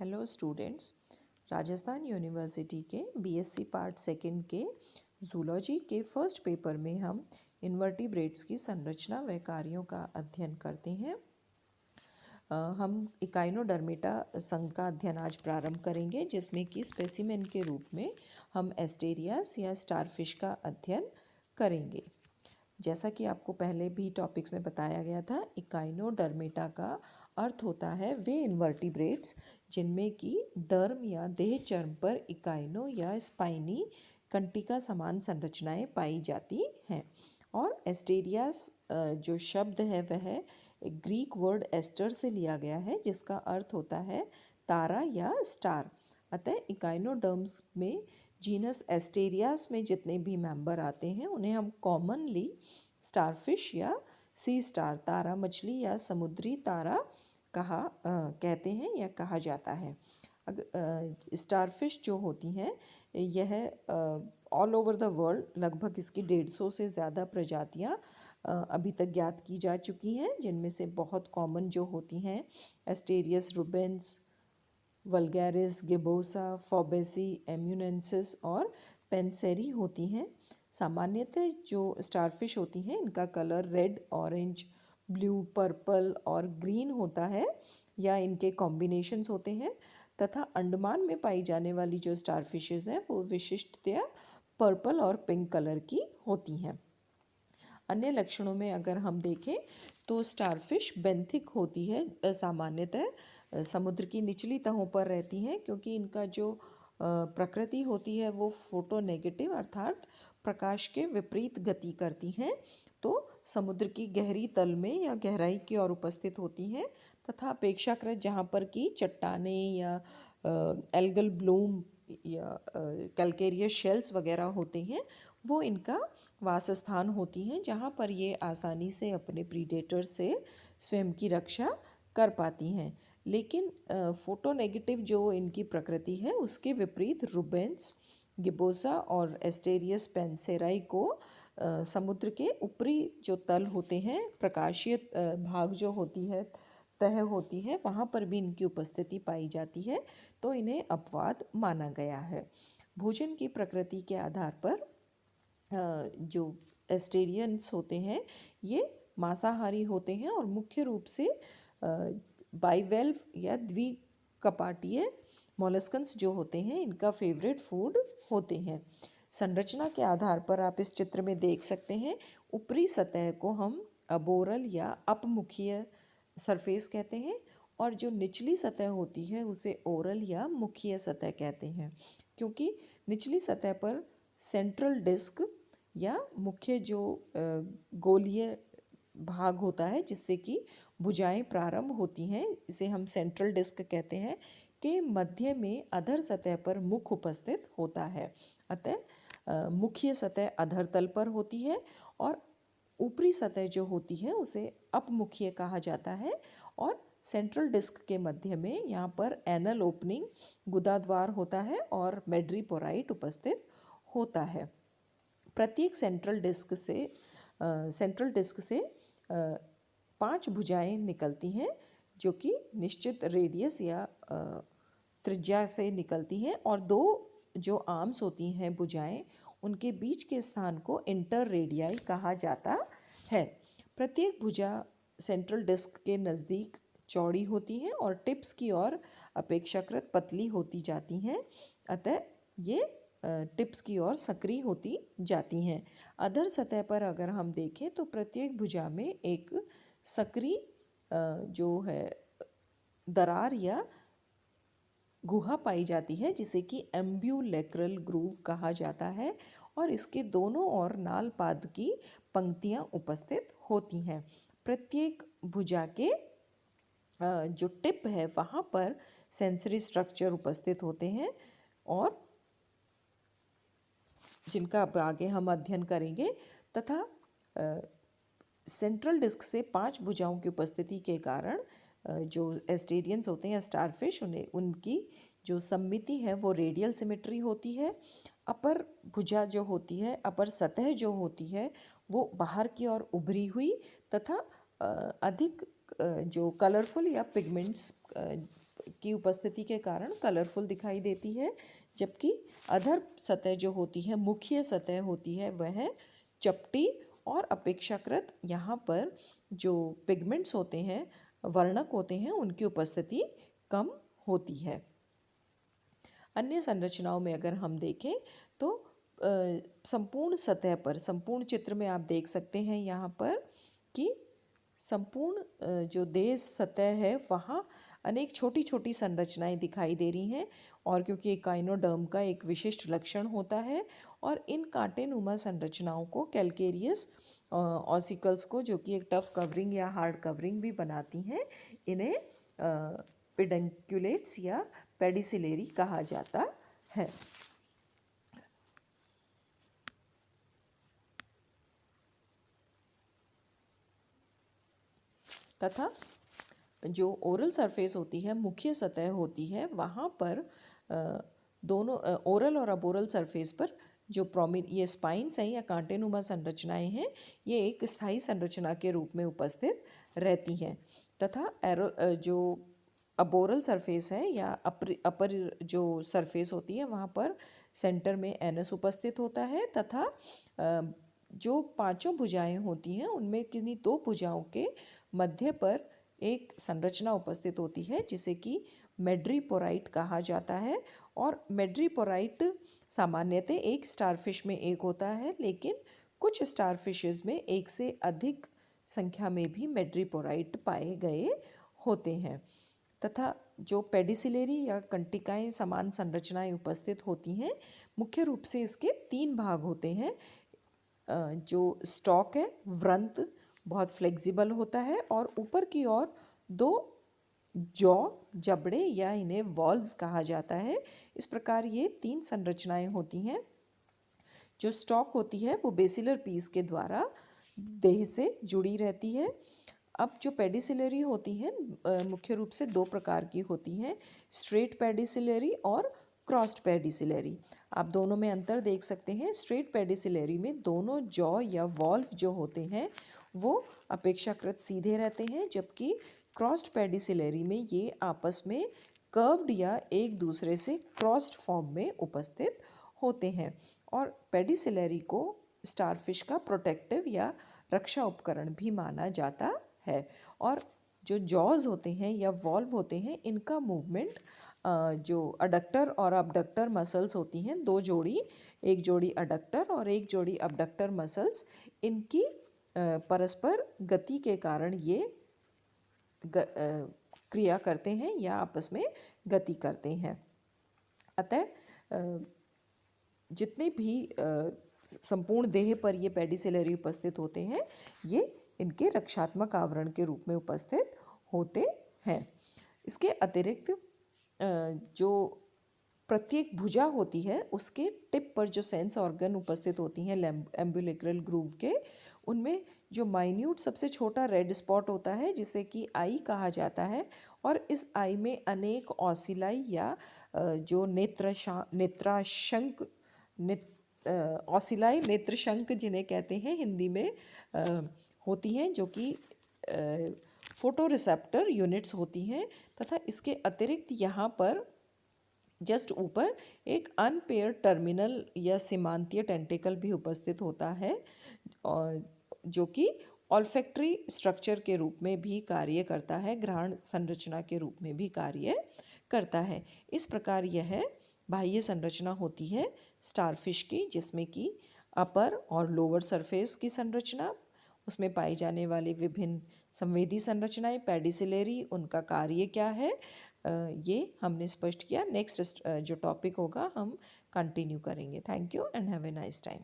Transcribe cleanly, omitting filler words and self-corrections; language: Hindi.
हेलो स्टूडेंट्स, राजस्थान यूनिवर्सिटी के बीएससी पार्ट सेकंड के जूलॉजी के फर्स्ट पेपर में हम इन्वर्टिब्रेट्स की संरचना व कार्यों का अध्ययन करते हैं। हम इकाइनोडर्मेटा संघ का अध्ययन आज प्रारंभ करेंगे, जिसमें कि स्पेसिमेन के रूप में हम एस्टेरियास या स्टारफिश का अध्ययन करेंगे। जैसा कि आपको पहले भी टॉपिक्स में बताया गया था, इकाइनोडर्मेटा का अर्थ होता है वे इन्वर्टिब्रेट्स जिनमें कि डर्म या देह चर्म पर इकाइनो या स्पाइनी कंटिका समान संरचनाएं पाई जाती हैं। और एस्टेरियास जो शब्द है वह एक ग्रीक वर्ड एस्टर से लिया गया है, जिसका अर्थ होता है तारा या स्टार। अतः इकाइनोडर्म्स में जीनस एस्टेरियास में जितने भी मेंबर आते हैं उन्हें हम कॉमनली स्टारफिश या सी स्टार तारा मछली या समुद्री तारा कहते हैं या कहा जाता है। स्टारफिश जो होती हैं यह ऑल ओवर द वर्ल्ड लगभग इसकी 150 से ज़्यादा प्रजातियां अभी तक ज्ञात की जा चुकी हैं, जिनमें से बहुत कॉमन जो होती हैं एस्टेरियस रूबेंस, वल्गैरिस, गिबोसा, फोबेसी, एम्यूनेंसिस और पेंसेरी होती हैं। सामान्यतः जो स्टारफिश होती हैं इनका colour red, orange, blue, purple और ग्रीन होता है या इनके कॉम्बिनेशंस होते हैं। तथा अंडमान में पाई जाने वाली जो स्टारफिशेस हैं वो विशिष्टतया पर्पल और पिंक कलर की होती हैं। अन्य लक्षणों में अगर हम देखें तो स्टारफिश बेंथिक होती है, सामान्यतः समुद्र की निचली तहों पर रहती हैं, क्योंकि इनका जो प्रकृति होती है वो फोटो नेगेटिव अर्थात प्रकाश के विपरीत गति करती हैं, तो समुद्र की गहरी तल में या गहराई की ओर उपस्थित होती हैं। तथा अपेक्षाकृत जहाँ पर कि चट्टानें या एल्गल ब्लूम या कैल्केरियस शेल्स वगैरह होते हैं वो इनका वासस्थान होती हैं, जहाँ पर ये आसानी से अपने प्रीडेटर से स्वयं की रक्षा कर पाती हैं। लेकिन फोटो नेगेटिव जो इनकी प्रकृति है उसके विपरीत रूबेंस, गिबोसा और एस्टेरियस पेंसेराई को समुद्र के ऊपरी जो तल होते हैं, प्रकाशीय भाग जो होती है, तह होती है, वहाँ पर भी इनकी उपस्थिति पाई जाती है, तो इन्हें अपवाद माना गया है। भोजन की प्रकृति के आधार पर जो एस्टेरियंस होते हैं ये मांसाहारी होते हैं और मुख्य रूप से बाइवेल्व या द्विकपाटीय मोलस्कन्स जो होते हैं इनका फेवरेट फूड होते हैं। संरचना के आधार पर आप इस चित्र में देख सकते हैं, ऊपरी सतह को हम अबोरल या अपमुखीय सरफेस कहते हैं और जो निचली सतह होती है उसे ओरल या मुखीय सतह कहते हैं, क्योंकि निचली सतह पर सेंट्रल डिस्क या मुख्य जो गोलीय भाग होता है जिससे कि भुजाएं प्रारंभ होती हैं, इसे हम सेंट्रल डिस्क कहते हैं, के मध्य में अधर सतह पर मुख उपस्थित होता है। अतः मुख्य सतह अधर तल पर होती है और ऊपरी सतह जो होती है उसे अपमुखीय कहा जाता है। और सेंट्रल डिस्क के मध्य में यहाँ पर एनल ओपनिंग गुदाद्वार होता है और मेड्रीपोराइट उपस्थित होता है। प्रत्येक सेंट्रल डिस्क से 5 भुजाएं निकलती हैं जो कि निश्चित रेडियस या त्रिज्या से निकलती हैं, और 2 जो आर्म्स होती हैं भुजाएं उनके बीच के स्थान को इंटर रेडियाई कहा जाता है। प्रत्येक भुजा सेंट्रल डिस्क के नज़दीक चौड़ी होती हैं और टिप्स की ओर अपेक्षाकृत पतली होती जाती हैं, अतः ये टिप्स की ओर सक्रिय होती जाती हैं। अधर सतह पर अगर हम देखें तो प्रत्येक भुजा में एक सक्रिय जो है दरार या गुहा पाई जाती है जिसे कि एम्ब्यूलेक्रल ग्रूव कहा जाता है, और इसके दोनों ओर नाल पाद की पंक्तियां उपस्थित होती हैं। प्रत्येक भुजा के जो टिप है वहाँ पर सेंसरी स्ट्रक्चर उपस्थित होते हैं और जिनका अब आगे हम अध्ययन करेंगे। तथा सेंट्रल डिस्क से 5 भुजाओं की उपस्थिति के कारण जो एस्टेरियंस होते हैं स्टारफिश, उन्हें उनकी जो सममिति है वो रेडियल सिमेट्री होती है। अपर भुजा जो होती है, अपर सतह जो होती है वो बाहर की ओर उभरी हुई तथा अधिक जो कलरफुल या पिगमेंट्स की उपस्थिति के कारण कलरफुल दिखाई देती है, जबकि अधर सतह जो होती है, मुख्य सतह होती है, वह चपटी और अपेक्षाकृत यहाँ पर जो पिगमेंट्स होते हैं, वर्णक होते हैं, उनकी उपस्थिति कम होती है। अन्य संरचनाओं में अगर हम देखें तो संपूर्ण सतह पर, संपूर्ण चित्र में आप देख सकते हैं यहाँ पर कि संपूर्ण जो देह सतह है वहाँ अनेक छोटी छोटी संरचनाएं दिखाई दे रही हैं, और क्योंकि एकाइनोडर्म का एक विशिष्ट लक्षण होता है, और इन कांटेनुमा संरचनाओं को कैलकेरियस ऑसिकल्स को, जो कि एक टफ कवरिंग या हार्ड कवरिंग भी बनाती हैं, इन्हें पेडंकुलेट्स या पेडिसिलेरी कहा जाता है। तथा जो ओरल सरफेस होती है, मुख्य सतह होती है, वहाँ पर दोनों ओरल और अबोरल सरफेस पर जो ये स्पाइन्स हैं या कांटेनुमा संरचनाएं हैं, ये एक स्थायी संरचना के रूप में उपस्थित रहती हैं। तथा जो अबोरल सरफेस है या अपर जो सरफेस होती है, वहाँ पर सेंटर में एनस उपस्थित होता है, तथा जो पांचों भुजाएं होती हैं उनमें किन्हीं दो भुजाओं के मध्य पर एक संरचना उपस्थित होती है, जिसे कि मेड्रीपोराइट कहा जाता है। और मेड्रीपोराइट सामान्यतः एक स्टारफिश में एक होता है, लेकिन कुछ स्टारफिशेस में एक से अधिक संख्या में भी मेड्रीपोराइट पाए गए होते हैं। तथा जो पेडिसिलेरी या कंटिकाएं समान संरचनाएं उपस्थित होती हैं, मुख्य रूप से इसके तीन भाग होते हैं। जो स्टॉक है, व्रंत, बहुत फ्लेक्सिबल होता है, और ऊपर की ओर दो जॉ, जबड़े या इन्हें वॉल्व्स कहा जाता है। इस प्रकार ये तीन संरचनाएं होती हैं। जो स्टॉक होती है वो बेसिलर पीस के द्वारा देह से जुड़ी रहती है। अब जो पेडिसिलरी होती हैं मुख्य रूप से दो प्रकार की होती हैं, स्ट्रेट पेडिसिलरी और क्रॉस्ड पेडिसिलरी। आप दोनों में अंतर देख सकते हैं। स्ट्रेट पेडिसिलरी में दोनों जॉ या वॉल्व जो होते हैं वो अपेक्षाकृत सीधे रहते हैं, जबकि क्रॉस्ड पेडिसिलरी में ये आपस में कर्व्ड या एक दूसरे से क्रॉस्ड फॉर्म में उपस्थित होते हैं। और पेडिसिलरी को स्टारफिश का प्रोटेक्टिव या रक्षा उपकरण भी माना जाता है। और जो जॉज होते हैं या वॉल्व होते हैं, इनका मूवमेंट जो अडक्टर और अबडक्टर मसल्स होती हैं, दो जोड़ी, एक जोड़ी अडक्टर और एक जोड़ी अबडक्टर मसल्स, इनकी परस्पर गति के कारण ये क्रिया करते हैं या आपस में गति करते हैं। अतः जितने भी संपूर्ण देह पर ये पेडिसिलरी उपस्थित होते हैं, ये इनके रक्षात्मक आवरण के रूप में उपस्थित होते हैं। इसके अतिरिक्त जो प्रत्येक भुजा होती है उसके टिप पर जो सेंस ऑर्गन उपस्थित होती हैं एम्बुलिक्रल ग्रूव के, उनमें जो माइन्यूट सबसे छोटा रेड स्पॉट होता है, जिसे कि आई कहा जाता है, और इस आई में अनेक ऑसिलाई या जो नेत्राशंक ऑसिलाई नेत्रशंक जिन्हें कहते हैं हिंदी में, होती हैं, जो कि फोटो रिसेप्टर यूनिट्स होती हैं। तथा इसके अतिरिक्त यहाँ पर जस्ट ऊपर एक अनपेयर टर्मिनल या सीमांतीय टेंटिकल भी उपस्थित होता है, और जो कि ऑल्फैक्टरी स्ट्रक्चर के रूप में भी कार्य करता है, घ्राण संरचना के रूप में भी कार्य करता है। इस प्रकार यह बाह्य संरचना होती है स्टारफिश की, जिसमें कि अपर और लोअर सरफेस की संरचना, उसमें पाई जाने वाले विभिन्न संवेदी संरचनाएं, पेडिसिलरी, उनका कार्य क्या है, ये हमने स्पष्ट किया। नेक्स्ट जो टॉपिक होगा हम कंटिन्यू करेंगे। Thank you and have a nice time.